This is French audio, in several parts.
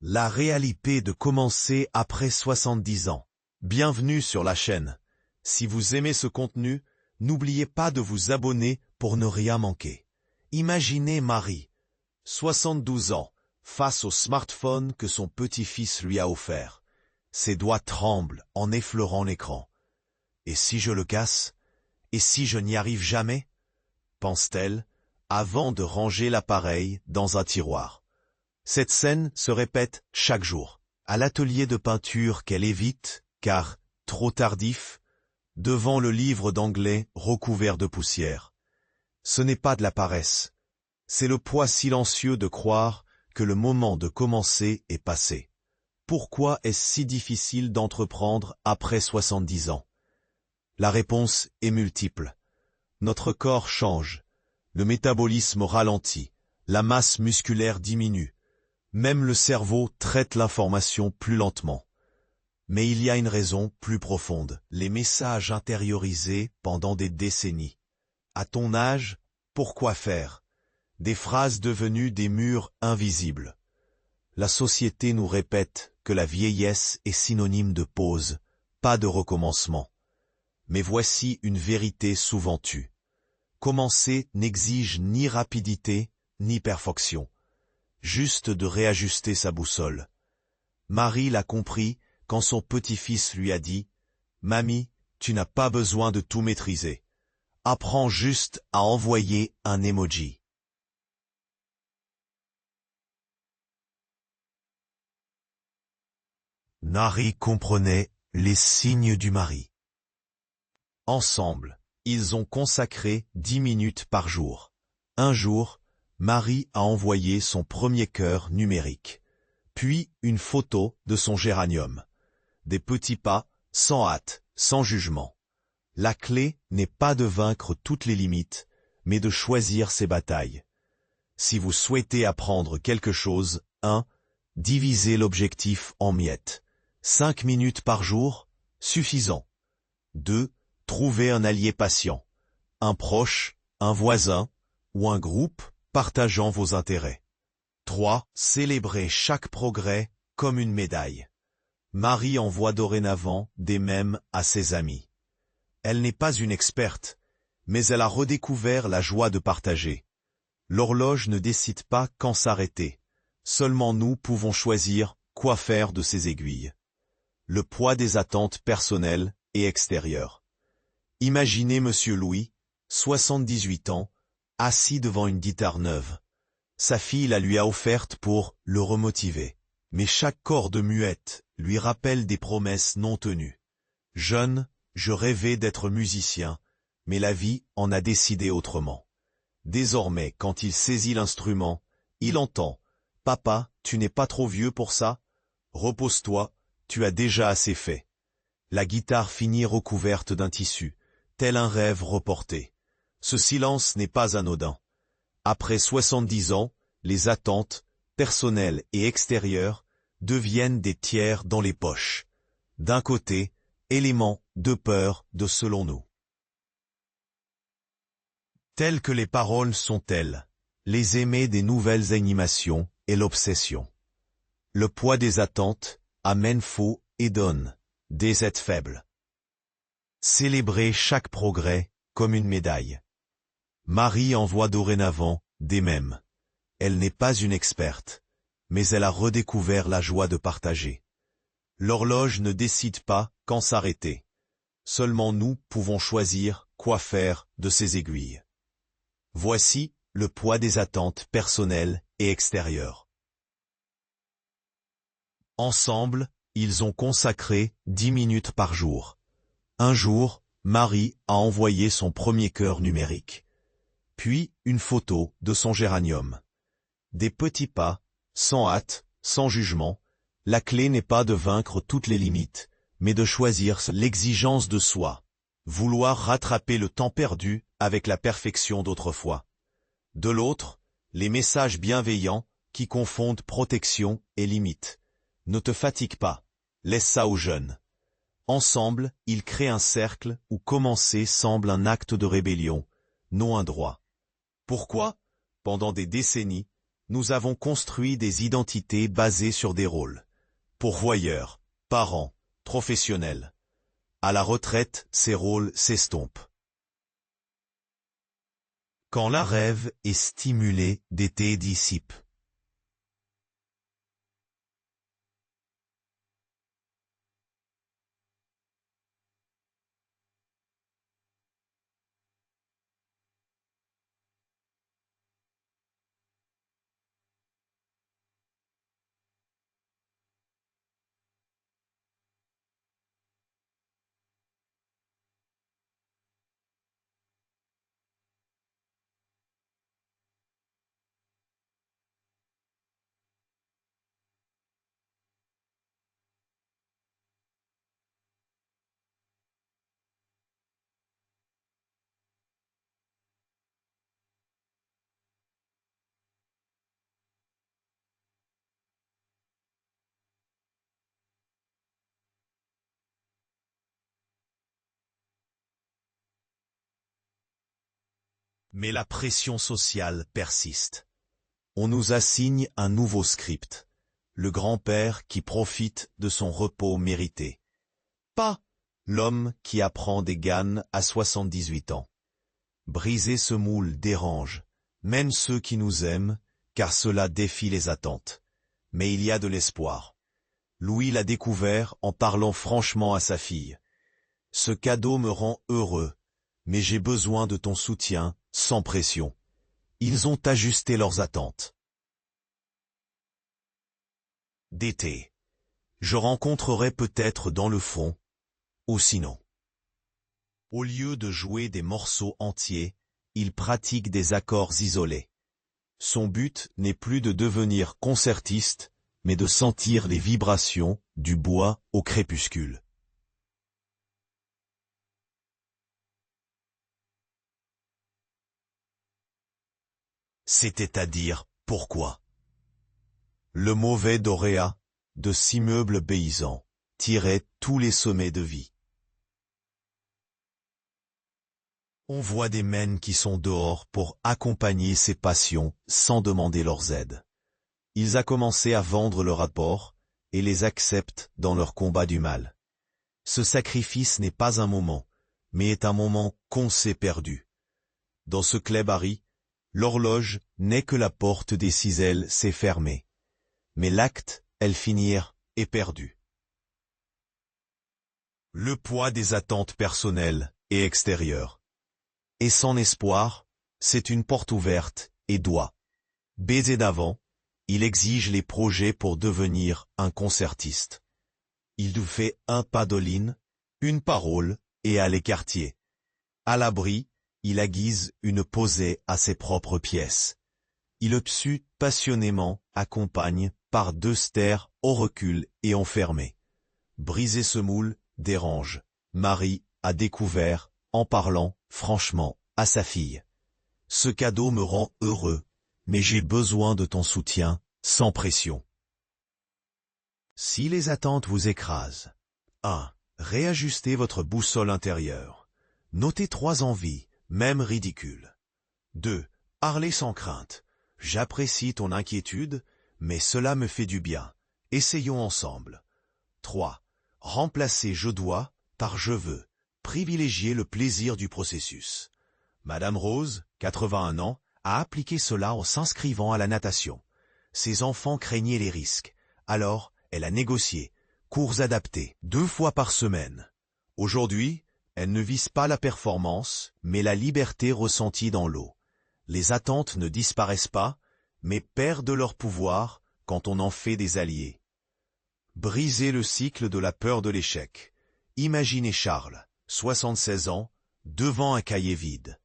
La réalité de commencer après 70 ans. Bienvenue sur la chaîne. Si vous aimez ce contenu, n'oubliez pas de vous abonner pour ne rien manquer. Imaginez Marie, 72 ans, face au smartphone que son petit-fils lui a offert. Ses doigts tremblent en effleurant l'écran. Et si je le casse? Et si je n'y arrive jamais? Pense-t-elle, avant de ranger l'appareil dans un tiroir. Cette scène se répète chaque jour, à l'atelier de peinture qu'elle évite, car, trop tardif, devant le livre d'anglais recouvert de poussière. Ce n'est pas de la paresse, c'est le poids silencieux de croire que le moment de commencer est passé. Pourquoi est-ce si difficile d'entreprendre après 70 ans? La réponse est multiple. Notre corps change, le métabolisme ralentit, la masse musculaire diminue. Même le cerveau traite l'information plus lentement. Mais il y a une raison plus profonde. Les messages intériorisés pendant des décennies. À ton âge, pourquoi faire? Des phrases devenues des murs invisibles. La société nous répète que la vieillesse est synonyme de pause, pas de recommencement. Mais voici une vérité souvent tue. Commencer n'exige ni rapidité, ni perfection. Juste de réajuster sa boussole. Marie l'a compris quand son petit-fils lui a dit « Mamie, tu n'as pas besoin de tout maîtriser. Apprends juste à envoyer un emoji. » Marie comprenait les signes du mari. Ensemble, ils ont consacré 10 minutes par jour. Un jour, Marie a envoyé son premier cœur numérique, puis une photo de son géranium. Des petits pas, sans hâte, sans jugement. La clé n'est pas de vaincre toutes les limites, mais de choisir ses batailles. Si vous souhaitez apprendre quelque chose, 1. Divisez l'objectif en miettes. 5 minutes par jour, suffisant. 2. Trouvez un allié patient. Un proche, un voisin, ou un groupe, partageant vos intérêts. 3. Célébrez chaque progrès comme une médaille. Marie envoie dorénavant des mèmes à ses amis. Elle n'est pas une experte, mais elle a redécouvert la joie de partager. L'horloge ne décide pas quand s'arrêter. Seulement nous pouvons choisir quoi faire de ces aiguilles. Le poids des attentes personnelles et extérieures. Imaginez Monsieur Louis, 78 ans, assis devant une guitare neuve. Sa fille la lui a offerte pour le remotiver. Mais chaque corde muette lui rappelle des promesses non tenues. Jeune, je rêvais d'être musicien, mais la vie en a décidé autrement. Désormais, quand il saisit l'instrument, il entend « Papa, tu n'es pas trop vieux pour ça? Repose-toi, tu as déjà assez fait. » La guitare finit recouverte d'un tissu, tel un rêve reporté. Ce silence n'est pas anodin. Après 70 ans, les attentes, personnelles et extérieures, deviennent des tiers dans les poches. D'un côté, éléments de peur de selon nous. Telles que les paroles sont-elles, les aimer des nouvelles animations et l'obsession. Le poids des attentes amène faux et donne des êtres faibles. Célébrer chaque progrès comme une médaille. Marie envoie dorénavant des mèmes. Elle n'est pas une experte, mais elle a redécouvert la joie de partager. L'horloge ne décide pas quand s'arrêter. Seulement nous pouvons choisir quoi faire de ces aiguilles. Voici le poids des attentes personnelles et extérieures. Ensemble, ils ont consacré 10 minutes par jour. Un jour, Marie a envoyé son premier cœur numérique. Puis une photo de son géranium. Des petits pas, sans hâte, sans jugement. La clé n'est pas de vaincre toutes les limites, mais de choisir l'exigence de soi. Vouloir rattraper le temps perdu avec la perfection d'autrefois. De l'autre, les messages bienveillants qui confondent protection et limite. Ne te fatigue pas, laisse ça aux jeunes. Ensemble, ils créent un cercle où commencer semble un acte de rébellion, non un droit. Pourquoi? Pendant des décennies, Nous avons construit des identités basées sur des rôles. Pourvoyeurs, parents, professionnels. À la retraite, ces rôles s'estompent. Quand la rêve est stimulée, d'été dissipe. Mais la pression sociale persiste. On nous assigne un nouveau script. Le grand-père qui profite de son repos mérité. Pas l'homme qui apprend des gammes à 78 ans. Briser ce moule dérange, même ceux qui nous aiment, car cela défie les attentes. Mais il y a de l'espoir. Louis l'a découvert en parlant franchement à sa fille. Ce cadeau me rend heureux, mais j'ai besoin de ton soutien, sans pression. Ils ont ajusté leurs attentes. D'été. Je rencontrerai peut-être dans le fond, ou sinon. Au lieu de jouer des morceaux entiers, il pratique des accords isolés. Son but n'est plus de devenir concertiste, mais de sentir les vibrations du bois au crépuscule. C'était à dire pourquoi. Le mauvais Doréa, de six meubles paysans, tirait tous les sommets de vie. On voit des mènes qui sont dehors pour accompagner ces passions sans demander leurs aides. Ils a commencé à vendre leur apport et les acceptent dans leur combat du mal. Ce sacrifice n'est pas un moment, mais est un moment qu'on s'est perdu. Dans ce clébari, l'horloge n'est que la porte des ciselles s'est fermée. Mais l'acte, elles finirent, est perdu. Le poids des attentes personnelles et extérieures. Et sans espoir, c'est une porte ouverte et doit baiser d'avant. Il exige les projets pour devenir un concertiste. Il nous fait un padoline, une parole et à l'écartier. À l'abri, il aiguise une posée à ses propres pièces. Il obsue passionnément, accompagne par deux stères au recul et enfermé. Briser ce moule dérange. Marie a découvert, en parlant franchement à sa fille. Ce cadeau me rend heureux, mais j'ai besoin de ton soutien, sans pression. Si les attentes vous écrasent. 1. Réajustez votre boussole intérieure. Notez 3 envies, même ridicules. 2. Parlez sans crainte. J'apprécie ton inquiétude, mais cela me fait du bien. Essayons ensemble. 3. Remplacez je dois par je veux. Privilégiez le plaisir du processus. Madame Rose, 81 ans, a appliqué cela en s'inscrivant à la natation. Ses enfants craignaient les risques. Alors, elle a négocié. Cours adaptés, 2 fois par semaine. Aujourd'hui, elle ne vise pas la performance, mais la liberté ressentie dans l'eau. Les attentes ne disparaissent pas, mais perdent leur pouvoir quand on en fait des alliés. Briser le cycle de la peur de l'échec. Imaginez Charles, 76 ans, devant un cahier vide.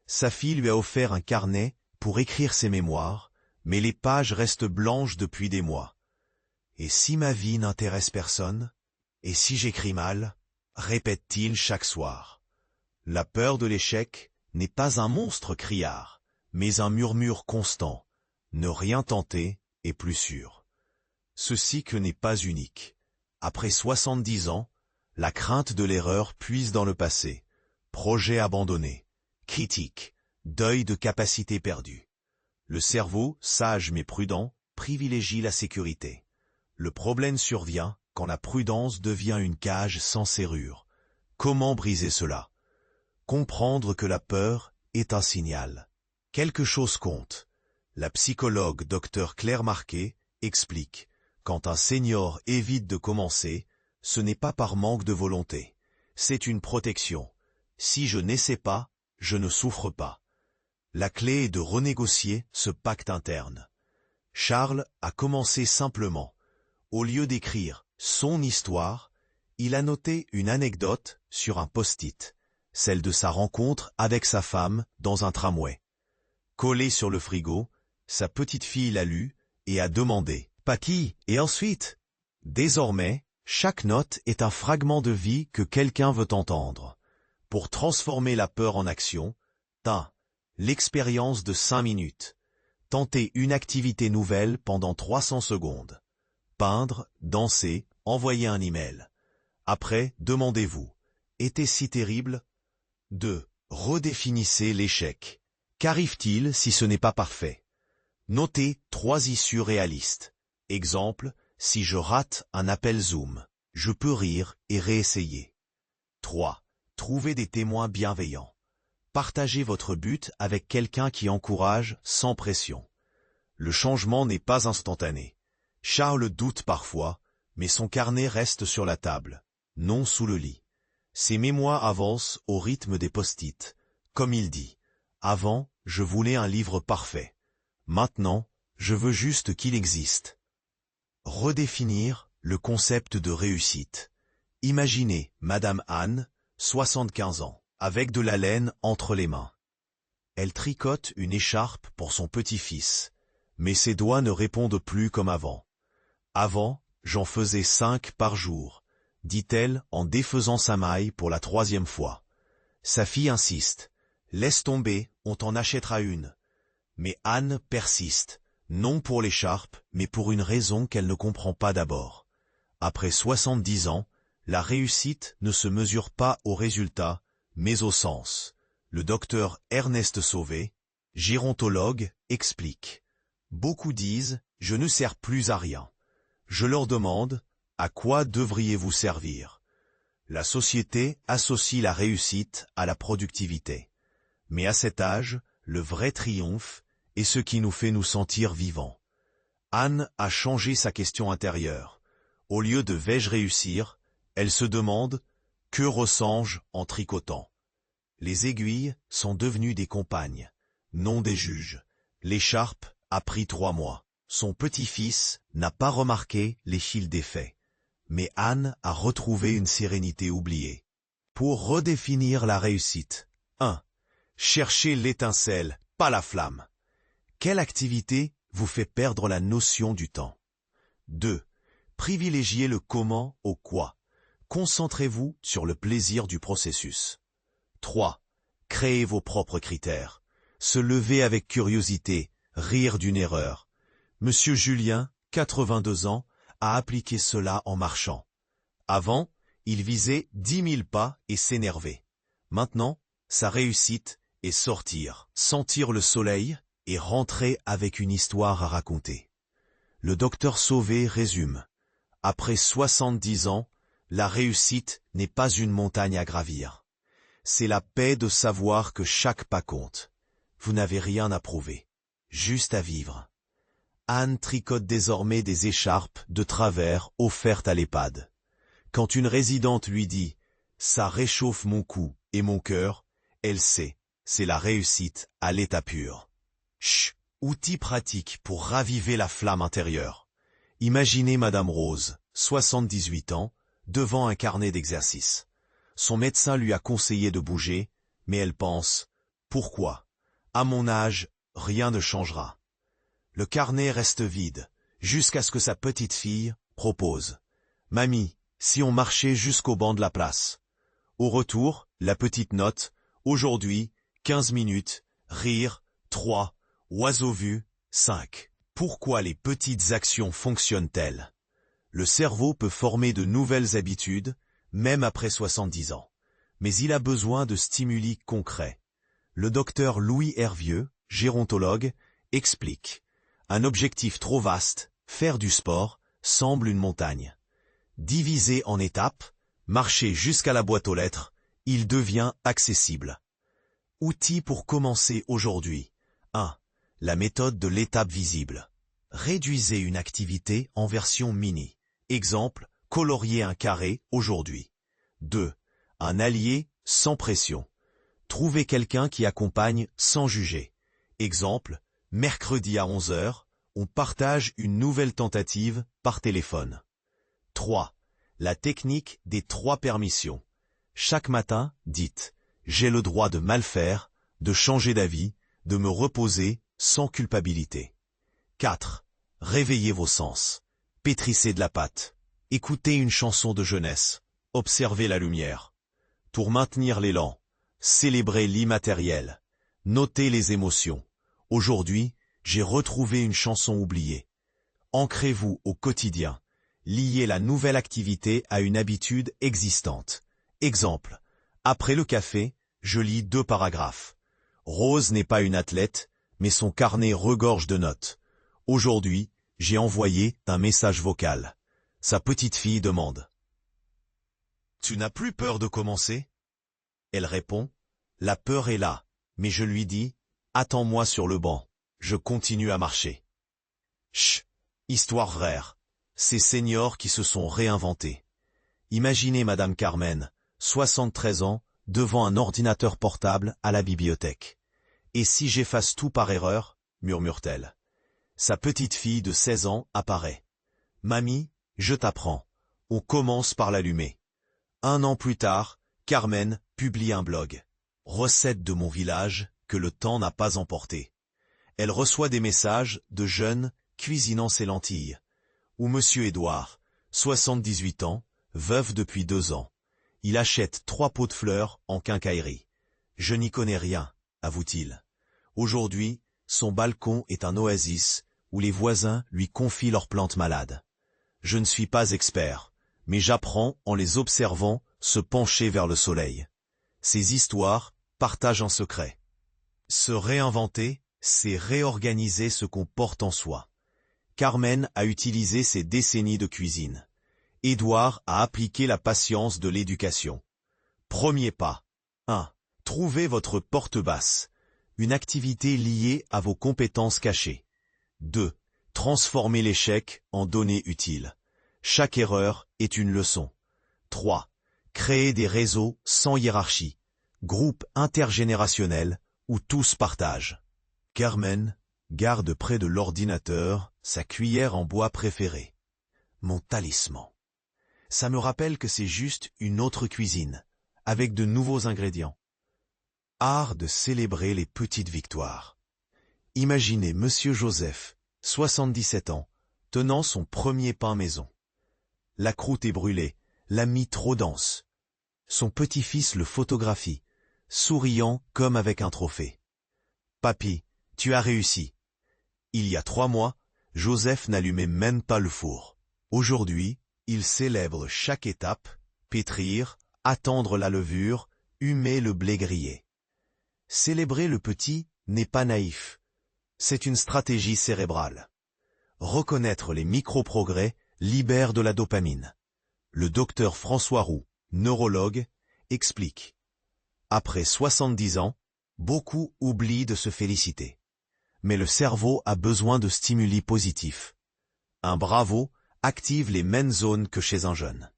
Sa fille lui a offert un carnet pour écrire ses mémoires, mais les pages restent blanches depuis des mois. Et si ma vie n'intéresse personne? Et si j'écris mal? Répète-t-il chaque soir. La peur de l'échec n'est pas un monstre criard, mais un murmure constant. Ne rien tenter est plus sûr. Ce cycle n'est pas unique. Après 70 ans, la crainte de l'erreur puise dans le passé. Projet abandonné. Critique, deuil de capacité perdue. Le cerveau, sage mais prudent, privilégie la sécurité. Le problème survient quand la prudence devient une cage sans serrure. Comment briser cela? Comprendre que la peur est un signal. Quelque chose compte. La psychologue Dr Claire Marquet explique: quand un senior évite de commencer, ce n'est pas par manque de volonté. C'est une protection. Si je n'essaie pas, je ne souffre pas. La clé est de renégocier ce pacte interne. Charles a commencé simplement. Au lieu d'écrire son histoire, il a noté une anecdote sur un post-it, celle de sa rencontre avec sa femme dans un tramway. Collée sur le frigo, sa petite fille l'a lu et a demandé « Paki, et ensuite ?» Désormais, chaque note est un fragment de vie que quelqu'un veut entendre. Pour transformer la peur en action, l'expérience de 5 minutes. Tentez une activité nouvelle pendant 300 secondes. Peindre, danser, envoyer un email. Après, demandez-vous: était si terrible? 2. Redéfinissez l'échec. Qu'arrive-t-il si ce n'est pas parfait? Notez 3 issues réalistes. Exemple, si je rate un appel Zoom, je peux rire et réessayer. 3. Trouvez des témoins bienveillants. Partagez votre but avec quelqu'un qui encourage sans pression. Le changement n'est pas instantané. Charles doute parfois, mais son carnet reste sur la table, non sous le lit. Ses mémoires avancent au rythme des post-it. Comme il dit: avant, je voulais un livre parfait. Maintenant, je veux juste qu'il existe. Redéfinir le concept de réussite. Imaginez Madame Anne, 75 ans, avec de la laine entre les mains. Elle tricote une écharpe pour son petit-fils, mais ses doigts ne répondent plus comme avant. Avant, j'en faisais 5 par jour, dit-elle en défaisant sa maille pour la 3e fois. Sa fille insiste: laisse tomber, on t'en achètera une. Mais Anne persiste, non pour l'écharpe, mais pour une raison qu'elle ne comprend pas d'abord. Après 70 ans, la réussite ne se mesure pas au résultat, mais au sens. Le docteur Ernest Sauvé, gérontologue, explique: beaucoup disent « je ne sers plus à rien ». Je leur demande « à quoi devriez-vous servir ?» La société associe la réussite à la productivité. Mais à cet âge, le vrai triomphe est ce qui nous fait nous sentir vivants. Anne a changé sa question intérieure. Au lieu de « vais-je réussir ?», elle se demande « que ressens-je en tricotant ?» Les aiguilles sont devenues des compagnes, non des juges. L'écharpe a pris 3 mois. Son petit-fils n'a pas remarqué les fils défaits. Mais Anne a retrouvé une sérénité oubliée. Pour redéfinir la réussite. 1. Cherchez l'étincelle, pas la flamme. Quelle activité vous fait perdre la notion du temps? 2. Privilégiez le comment au quoi. Concentrez-vous sur le plaisir du processus. 3. Créez vos propres critères. Se lever avec curiosité, rire d'une erreur. Monsieur Julien, 82 ans, a appliqué cela en marchant. Avant, il visait 10 000 pas et s'énervait. Maintenant, sa réussite est sortir, sentir le soleil et rentrer avec une histoire à raconter. Le docteur Sauvé résume: après 70 ans, la réussite n'est pas une montagne à gravir. C'est la paix de savoir que chaque pas compte. Vous n'avez rien à prouver, juste à vivre. Anne tricote désormais des écharpes de travers offertes à l'EHPAD. Quand une résidente lui dit « ça réchauffe mon cou et mon cœur », elle sait, c'est la réussite à l'état pur. Chut, outil pratique pour raviver la flamme intérieure. Imaginez Madame Rose, 78 ans, devant un carnet d'exercices. Son médecin lui a conseillé de bouger, mais elle pense « pourquoi? À mon âge, rien ne changera ». Le carnet reste vide, jusqu'à ce que sa petite fille propose « Mamie, si on marchait jusqu'au banc de la place ?» Au retour, la petite note « Aujourd'hui, 15 minutes, rire, 3, oiseau vu, 5. » Pourquoi les petites actions fonctionnent-elles? Le cerveau peut former de nouvelles habitudes, même après 70 ans. Mais il a besoin de stimuli concrets. Le docteur Louis Hervieux, gérontologue, explique. Un objectif trop vaste, faire du sport, semble une montagne. Divisé en étapes, marcher jusqu'à la boîte aux lettres, il devient accessible. Outils pour commencer aujourd'hui. 1. La méthode de l'étape visible. Réduisez une activité en version mini. Exemple, colorier un carré aujourd'hui. 2. Un allié sans pression. Trouvez quelqu'un qui accompagne sans juger. Exemple, mercredi à 11 h, on partage une nouvelle tentative par téléphone. 3. La technique des 3 permissions. Chaque matin, dites « J'ai le droit de mal faire, de changer d'avis, de me reposer sans culpabilité. » 4. Réveillez vos sens. Pétrissez de la pâte. Écoutez une chanson de jeunesse. Observez la lumière. Pour maintenir l'élan, célébrez l'immatériel. Notez les émotions. Aujourd'hui, j'ai retrouvé une chanson oubliée. Ancrez-vous au quotidien. Liez la nouvelle activité à une habitude existante. Exemple, après le café, je lis 2 paragraphes. Rose n'est pas une athlète, mais son carnet regorge de notes. Aujourd'hui, j'ai envoyé un message vocal. Sa petite fille demande. Tu n'as plus peur de commencer? Elle répond. La peur est là, mais je lui dis, attends-moi sur le banc. Je continue à marcher. Chut, histoire vraie. Ces seniors qui se sont réinventés. Imaginez Madame Carmen, 73 ans, devant un ordinateur portable à la bibliothèque. Et si j'efface tout par erreur, murmure-t-elle. Sa petite fille de 16 ans apparaît. Mamie, je t'apprends. On commence par l'allumer. 1 an plus tard, Carmen publie un blog. Recette de mon village que le temps n'a pas emporté. Elle reçoit des messages de jeunes cuisinant ses lentilles. Ou Monsieur Édouard, 78 ans, veuf depuis 2 ans. Il achète 3 pots de fleurs en quincaillerie. Je n'y connais rien, avoue-t-il. Aujourd'hui, son balcon est un oasis où les voisins lui confient leurs plantes malades. Je ne suis pas expert, mais j'apprends en les observant se pencher vers le soleil. Ces histoires partagent un secret. Se réinventer, c'est réorganiser ce qu'on porte en soi. Carmen a utilisé ses décennies de cuisine. Édouard a appliqué la patience de l'éducation. Premier pas. 1. Trouvez votre porte basse. Une activité liée à vos compétences cachées. 2. Transformez l'échec en données utiles. Chaque erreur est une leçon. 3. Créez des réseaux sans hiérarchie. Groupes intergénérationnels où tous partagent. Carmen garde près de l'ordinateur sa cuillère en bois préférée. Mon talisman. Ça me rappelle que c'est juste une autre cuisine, avec de nouveaux ingrédients. Art de célébrer les petites victoires. Imaginez Monsieur Joseph, 77 ans, tenant son premier pain maison. La croûte est brûlée, la mie trop dense. Son petit-fils le photographie, souriant comme avec un trophée. Papy, tu as réussi. Il y a 3 mois, Joseph n'allumait même pas le four. Aujourd'hui, il célèbre chaque étape, pétrir, attendre la levure, humer le blé grillé. Célébrer le petit n'est pas naïf. C'est une stratégie cérébrale. Reconnaître les micro-progrès libère de la dopamine. Le docteur François Roux, neurologue, explique. Après 70 ans, beaucoup oublient de se féliciter. Mais le cerveau a besoin de stimuli positifs. Un bravo active les mêmes zones que chez un jeune.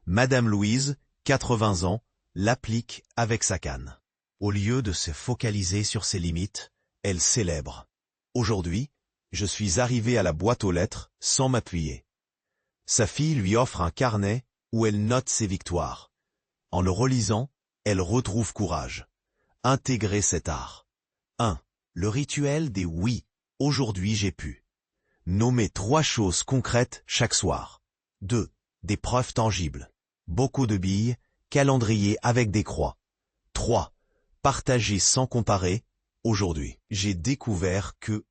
Madame Louise, 80 ans, l'applique avec sa canne. Au lieu de se focaliser sur ses limites, elle célèbre. Aujourd'hui, je suis arrivé à la boîte aux lettres sans m'appuyer. Sa fille lui offre un carnet où elle note ses victoires. En le relisant, elle retrouve courage. Intégrer cet art. 1. Le rituel des oui. Aujourd'hui j'ai pu. Nommer 3 choses concrètes chaque soir. 2. Des preuves tangibles. Beaucoup de billes, calendrier avec des croix. 3. Partager sans comparer. Aujourd'hui, j'ai découvert que...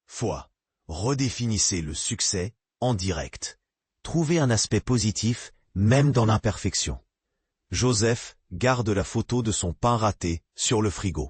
Foi. Redéfinissez le succès en direct. Trouvez un aspect positif, même dans l'imperfection. Joseph garde la photo de son pain raté sur le frigo.